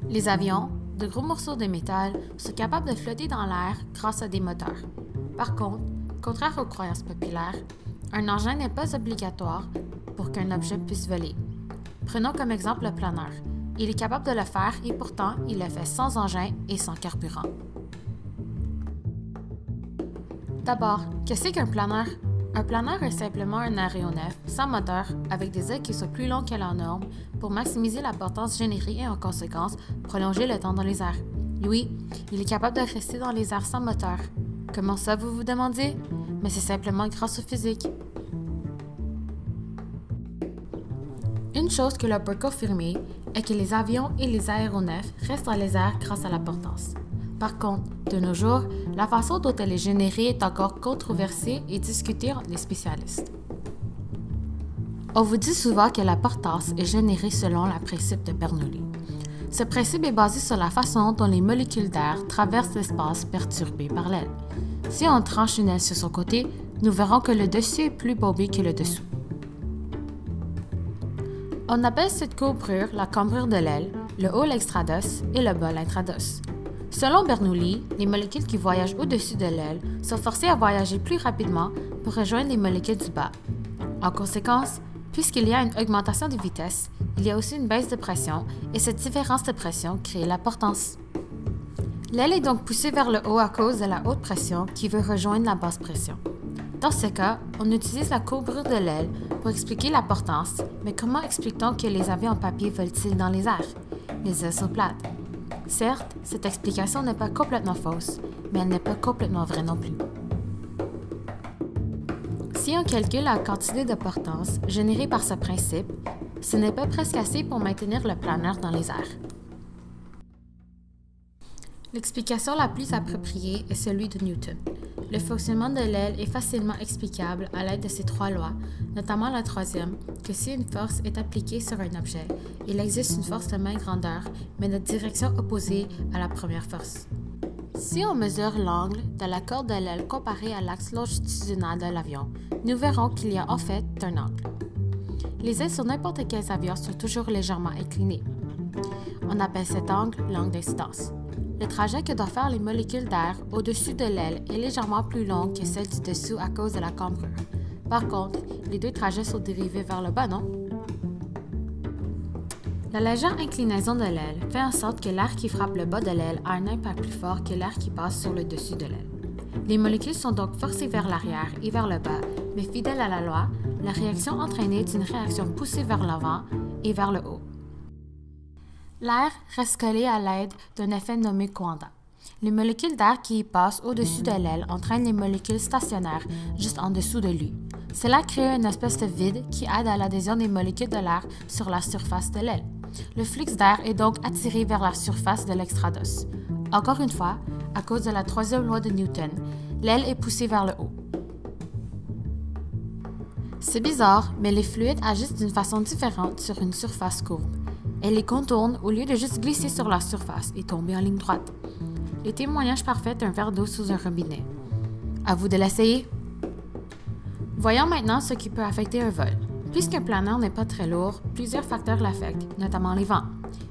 Les avions, de gros morceaux de métal, sont capables de flotter dans l'air grâce à des moteurs. Par contre, contraire aux croyances populaires, un engin n'est pas obligatoire pour qu'un objet puisse voler. Prenons comme exemple le planeur. Il est capable de le faire et pourtant, il le fait sans engin et sans carburant. D'abord, qu'est-ce qu'un planeur? Un planeur est simplement un aéronef sans moteur avec des ailes qui sont plus longues que la norme pour maximiser la portance générée et en conséquence prolonger le temps dans les airs. Oui, il est capable de rester dans les airs sans moteur. Comment ça, vous vous demandez? Mais c'est simplement grâce au physique. Une chose que l'on peut confirmer est que les avions et les aéronefs restent dans les airs grâce à la portance. Par contre, de nos jours, la façon dont elle est générée est encore controversée et discutée entre les spécialistes. On vous dit souvent que la portance est générée selon le principe de Bernoulli. Ce principe est basé sur la façon dont les molécules d'air traversent l'espace perturbé par l'aile. Si on tranche une aile sur son côté, nous verrons que le dessus est plus bombé que le dessous. On appelle cette courbure la cambrure de l'aile, le haut l'extrados et le bas l'intrados. Selon Bernoulli, les molécules qui voyagent au-dessus de l'aile sont forcées à voyager plus rapidement pour rejoindre les molécules du bas. En conséquence, puisqu'il y a une augmentation de vitesse, il y a aussi une baisse de pression et cette différence de pression crée la portance. L'aile est donc poussée vers le haut à cause de la haute pression qui veut rejoindre la basse pression. Dans ce cas, on utilise la courbure de l'aile pour expliquer la portance, mais comment explique-t-on que les avions en papier volent-ils dans les airs? Les ailes sont plates. Certes, cette explication n'est pas complètement fausse, mais elle n'est pas complètement vraie non plus. Si on calcule la quantité de portance générée par ce principe, ce n'est pas presque assez pour maintenir le planeur dans les airs. L'explication la plus appropriée est celui de Newton. Le fonctionnement de l'aile est facilement explicable à l'aide de ces trois lois, notamment la troisième, que si une force est appliquée sur un objet, il existe une force de même grandeur, mais de direction opposée à la première force. Si on mesure l'angle de la corde de l'aile comparé à l'axe longitudinal de l'avion, nous verrons qu'il y a en fait un angle. Les ailes sur n'importe quel avion sont toujours légèrement inclinées. On appelle cet angle l'angle d'incidence. Le trajet que doivent faire les molécules d'air au-dessus de l'aile est légèrement plus long que celle du dessous à cause de la cambrure. Par contre, les deux trajets sont dérivés vers le bas, non? La légère inclinaison de l'aile fait en sorte que l'air qui frappe le bas de l'aile a un impact plus fort que l'air qui passe sur le dessus de l'aile. Les molécules sont donc forcées vers l'arrière et vers le bas, mais fidèle à la loi, la réaction entraînée est une réaction poussée vers l'avant et vers le haut. L'air reste collé à l'aide d'un effet nommé coanda. Les molécules d'air qui y passent au-dessus de l'aile entraînent les molécules stationnaires juste en dessous de lui. Cela crée une espèce de vide qui aide à l'adhésion des molécules de l'air sur la surface de l'aile. Le flux d'air est donc attiré vers la surface de l'extrados. Encore une fois, à cause de la troisième loi de Newton, l'aile est poussée vers le haut. C'est bizarre, mais les fluides agissent d'une façon différente sur une surface courbe. Elle les contourne au lieu de juste glisser sur la surface et tomber en ligne droite. Le témoignage parfait d'un verre d'eau sous un robinet. À vous de l'essayer. Voyons maintenant ce qui peut affecter un vol. Puisqu'un planeur n'est pas très lourd, plusieurs facteurs l'affectent, notamment les vents.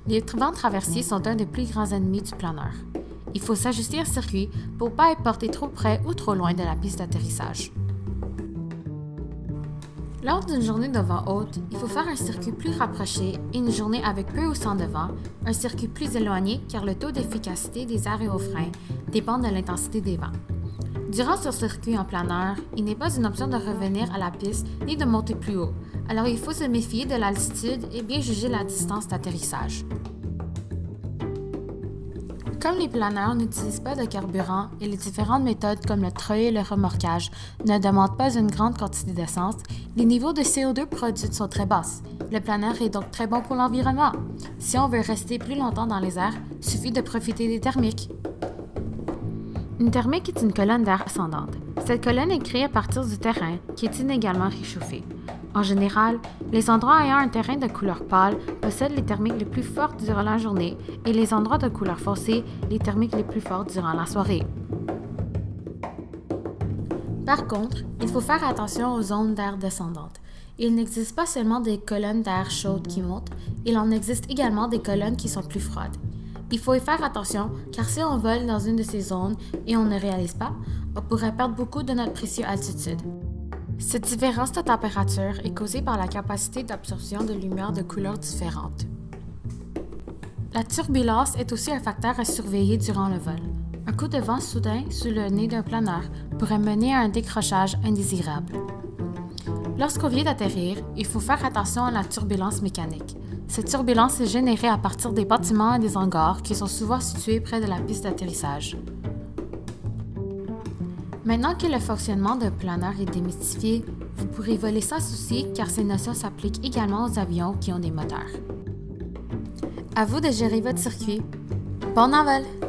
Les vents traversiers sont un des plus grands ennemis du planeur. Il faut s'ajuster un circuit pour ne pas être porté trop près ou trop loin de la piste d'atterrissage. Lors d'une journée de vent haute, il faut faire un circuit plus rapproché et une journée avec peu ou sans de vent, un circuit plus éloigné car le taux d'efficacité des aérofreins dépend de l'intensité des vents. Durant ce circuit en planeur, il n'est pas une option de revenir à la piste ni de monter plus haut, alors il faut se méfier de l'altitude et bien juger la distance d'atterrissage. Comme les planeurs n'utilisent pas de carburant et les différentes méthodes comme le treuil et le remorquage ne demandent pas une grande quantité d'essence, les niveaux de CO2 produits sont très bas. Le planeur est donc très bon pour l'environnement. Si on veut rester plus longtemps dans les airs, il suffit de profiter des thermiques. Une thermique est une colonne d'air ascendante. Cette colonne est créée à partir du terrain qui est inégalement réchauffé. En général, les endroits ayant un terrain de couleur pâle possèdent les thermiques les plus fortes durant la journée et les endroits de couleur foncée les thermiques les plus fortes durant la soirée. Par contre, il faut faire attention aux zones d'air descendantes. Il n'existe pas seulement des colonnes d'air chaudes qui montent, il en existe également des colonnes qui sont plus froides. Il faut y faire attention car si on vole dans une de ces zones et on ne réalise pas, on pourrait perdre beaucoup de notre précieuse altitude. Cette différence de température est causée par la capacité d'absorption de lumière de couleurs différentes. La turbulence est aussi un facteur à surveiller durant le vol. Un coup de vent soudain sous le nez d'un planeur pourrait mener à un décrochage indésirable. Lorsqu'on vient d'atterrir, il faut faire attention à la turbulence mécanique. Cette turbulence est générée à partir des bâtiments et des hangars qui sont souvent situés près de la piste d'atterrissage. Maintenant que le fonctionnement d'un planeur est démystifié, vous pourrez voler sans souci car ces notions s'appliquent également aux avions qui ont des moteurs. À vous de gérer votre circuit. Bon envol!